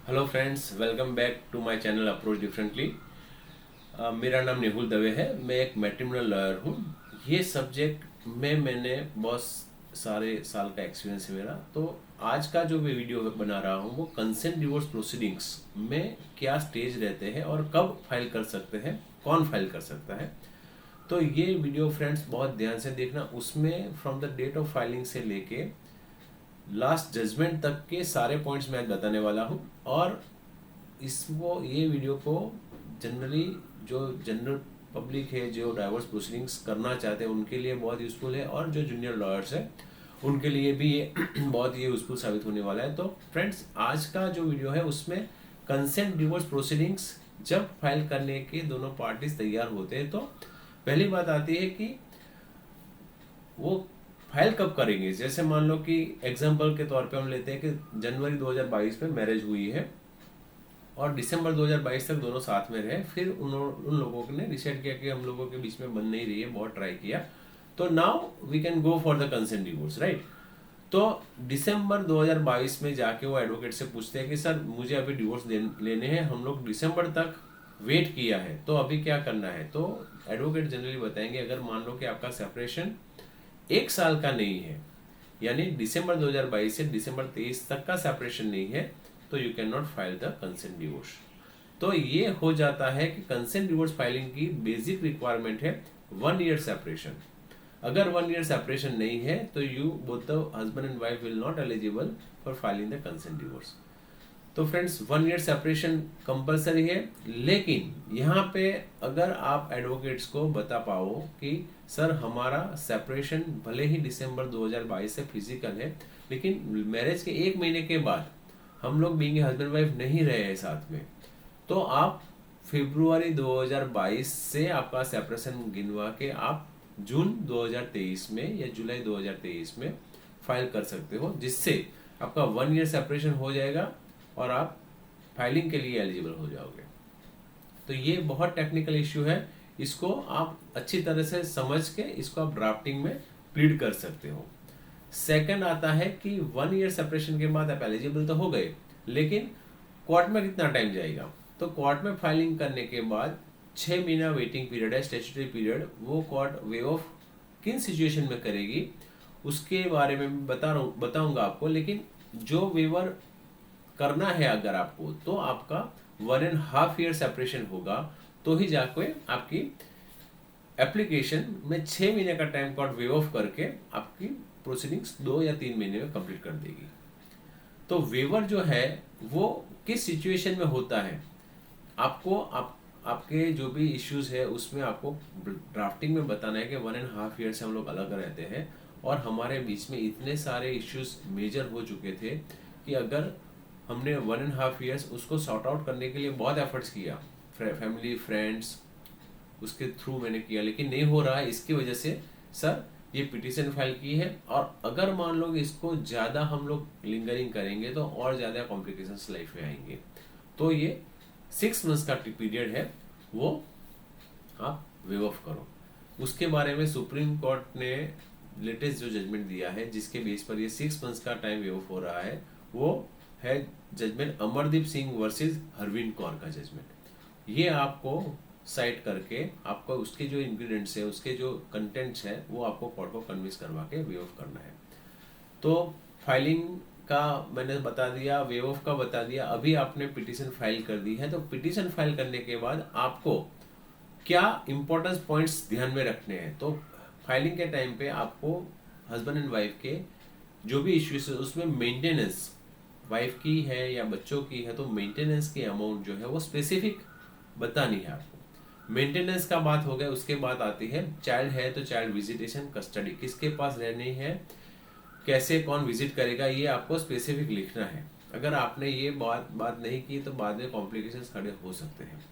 Hello friends, welcome back to my channel approach differently. मेरा नाम नेहुल दवे है। मैं एक मैट्रिमोनियल लॉयर हूँ। ये सब्जेक्ट में मैंने बहुत सारे साल का एक्सपीरियंस है मेरा। तो आज का जो मैं वीडियो बना रहा हूँ वो कंसेंट डिवोर्स प्रोसीडिंग्स में क्या स्टेज रहते हैं और कब फाइल कर सकते हैं, कौन फाइल कर सकता है। तो ये वीडियो फ्रेंड्स बहुत ध्यान से देखना। उसमें from the date of filing से लेके लास्ट जजमेंट तक के सारे पॉइंट्स मैं आज बताने वाला हूँ। और ये वीडियो को जनरली जो जनरल पब्लिक है, जो डाइवोर्स प्रोसीडिंग्स करना चाहते हैं, उनके लिए बहुत यूजफुल है। और जो जूनियर लॉयर्स है उनके लिए भी ये बहुत ही यूजफुल साबित होने वाला है। तो फ्रेंड्स, आज का जो वीडियो है उसमें कंसेंट डिवोर्स प्रोसीडिंग्स जब फाइल करने के दोनों पार्टीज तैयार होते हैं, तो पहली बात आती है कि वो फाइल कब करेंगे। जैसे मान लो कि एग्जाम्पल के तौर पे हम लेते हैं कि जनवरी 2022 में मैरिज हुई है और दिसंबर 2022 तक दोनों साथ में रहे। फिर उन लोगों ने डिसाइड किया कि हम लोगों के बीच में बन नहीं रही है, बहुत ट्राई किया, तो now we can go for the consent divorce, right. तो दिसंबर 2022 में जाके वो एडवोकेट से पूछते हैं कि सर मुझे अभी डिवोर्स लेने हैं, हम लोग दिसंबर तक वेट किया है, तो अभी क्या करना है। तो एडवोकेट जनरली बताएंगे अगर मान लो कि आपका सेपरेशन 1 साल का नहीं है, यानी दिसंबर 2022 से दिसंबर 23 तक का सेपरेशन नहीं है, तो you can not file the consent divorce. तो ये हो जाता है कि कंसेंट डिवोर्स फाइलिंग की बेसिक रिक्वायरमेंट है 1 ईयर सेपरेशन। अगर 1 ईयर सेपरेशन नहीं है तो you both the husband and wife will not eligible for filing the consent divorce. तो फ्रेंड्स, 1 ईयर सेपरेशन कंपलसरी है। लेकिन यहाँ पे अगर आप एडवोकेट्स को बता पाओ कि सर हमारा सेपरेशन भले ही दिसंबर 2022 से फिजिकल है, लेकिन मैरिज के 1 महीने के बाद हम लोग बीइंग हस्बैंड वाइफ नहीं रहे हैं साथ में, तो आप फरवरी 2022 से आपका सेपरेशन गिनवा के आप जून 2023 में या जुलाई 2023 में फाइल कर सकते हो, जिससे आपका 1 ईयर सेपरेशन हो जाएगा और आप फाइलिंग के लिए एलिजिबल हो जाओगे। तो ये बहुत टेक्निकल इश्यू है, इसको आप अच्छी तरह से समझ के इसको आप ड्राफ्टिंग में प्लीड कर सकते हो। सेकंड आता है कि 1 ईयर सेपरेशन के बाद आप एलिजिबल तो हो गए, लेकिन कोर्ट में कितना टाइम जाएगा। तो कोर्ट में फाइलिंग करने के बाद 6 महीना वेटिंग पीरियड है, स्टैट्यूटरी पीरियड। वो court wave of kin situation में करेगी उसके बारे में बताऊंगा आपको। लेकिन जो वेवर करना है अगर आपको, तो आपका 1.5 ईयर सेपरेशन होगा, तो ही जाके आपकी एप्लीकेशन में 6 महीने का टाइम कॉर्ड वेव ऑफ करके आपकी प्रोसीडिंग्स 2 या 3 महीने में कंप्लीट कर देगी। तो वेवर जो है वो किस सिचुएशन में होता है, आपके जो भी इश्यूज है उसमें आपको ड्राफ्टिंग में बताना है कि 1.5 ईयर से हम लोग अलग रहते हैं और हमारे बीच में इतने सारे इश्यूज मेजर हो चुके थे कि अगर हमने 1.5 ईयर्स उसको सॉर्ट आउट करने के लिए बहुत एफर्ट्स किया, फैमिली फ्रेंड्स उसके थ्रू मैंने किया, लेकिन नहीं हो रहा है, इसकी वजह से सर ये पिटीशन फाइल की है। और अगर मान लो कि इसको ज़्यादा हम लोग लिंगरिंग करेंगे तो और ज़्यादा कॉम्प्लिकेशंस लाइफ में आएंगे। तो ये 6 मंथ्स का पीरियड है, वो आप वेव ऑफ करो। उसके बारे में सुप्रीम कोर्ट ने लेटेस्ट जो जजमेंट दिया है, जिसके बेस पर ये 6 मंथ्स का टाइम वेव ऑफ हो रहा है, वो है जजमेंट अमरदीप सिंह वर्सेस हरविंद कौर का जजमेंट। ये आपको साइट करके आपको उसके जो इंग्रेडिएंट्स है, उसके जो कंटेंट्स है, वो आपको कोर्ट को कन्विंस करवा के वेव ऑफ करना है। तो फाइलिंग का मैंने बता दिया, वेव ऑफ का बता दिया। अभी आपने पिटीशन फाइल कर दी है, तो पिटीशन फाइल करने के बाद आपको क्या इंपॉर्टेंस पॉइंट्स ध्यान में रखने हैं। तो फाइलिंग के टाइम पे आपको हस्बैंड एंड वाइफ के जो भी इश्यूज है उसमें मेंटेनेंस, वाइफ की है या बच्चों की है, तो मेंटेनेंस की अमाउंट जो है वो स्पेसिफिक बतानी है आपको। मेंटेनेंस का बात हो गया। उसके बाद आती है चाइल्ड है तो चाइल्ड विजिटेशन, कस्टडी किसके पास रहनी है, कैसे कौन विजिट करेगा, ये आपको स्पेसिफिक लिखना है। अगर आपने ये बात नहीं की तो बाद में कॉम्प्लिकेशंस खड़े हो सकते हैं।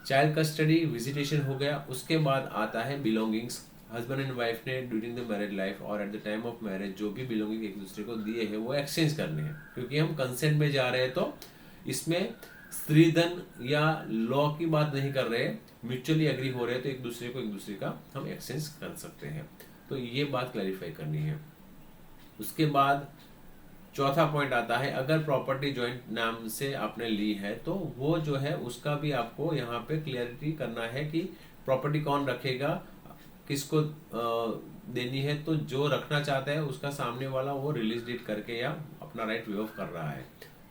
चाइल्ड कस्टडी विजिटेशन हो गया। उसके बाद आता है बिलोंगिंग्स। हस्बैंड एंड वाइफ ने ड्यूरिंग द मैरिड लाइफ और at the time of marriage जो भी बिलोंगिंग एक दूसरे को दिए हैं वो एक्सचेंज करने हैं, क्योंकि हम कंसेंट में जा रहे हैं। तो इसमें स्त्रीधन या लॉ की बात नहीं कर रहे, म्यूचुअली एग्री हो रहे हैं, तो एक दूसरे का हम एक्सचेंज कर सकते हैं। तो ये बात क्लैरिफाई करनी है। उसके बाद चौथा पॉइंट आता है, अगर प्रॉपर्टी जॉइंट नाम से आपने ली है तो वो जो है उसका भी आपको यहाँ पे क्लियरिटी करना है कि प्रॉपर्टी कौन रखेगा, किसको देनी है। तो जो रखना चाहता है उसका सामने वाला वो रिलीज डेट करके या अपना राइट वेव कर रहा है,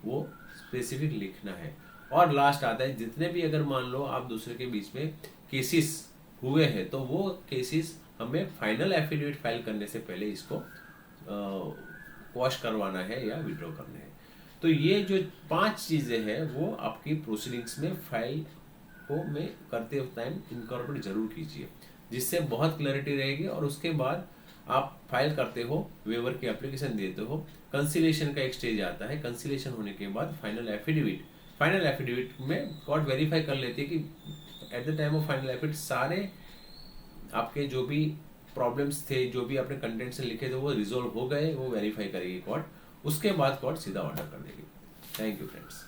वो स्पेसिफिक लिखना है। और लास्ट आता है, जितने भी अगर मान लो आप दूसरे के बीच में केसेस हुए हैं तो वो केसेस हमें फाइनल एफिडेविट फाइल करने से पहले इसको वॉश करवाना है या विड्रॉ करना है। तो ये जो 5 चीज़ें हैं वो आपकी प्रोसीडिंग्स में फाइल को में करते टाइम इनकॉर्पोरेट जरूर कीजिए, जिससे बहुत क्लैरिटी रहेगी। और उसके बाद आप फाइल करते हो, वेवर की एप्लीकेशन देते हो, कंसिलेशन का एक स्टेज आता है। कंसिलेशन होने के बाद फाइनल एफिडेविट में कोर्ट वेरीफाई कर लेती है कि at the time of final affidavit सारे आपके जो भी प्रॉब्लम्स थे, जो भी आपने कंटेंट से लिखे थे वो रिजोल्व हो गए, वो वेरीफाई करेगी कोर्ट। उसके बाद कोर्ट सीधा ऑर्डर कर देगी। Thank you friends.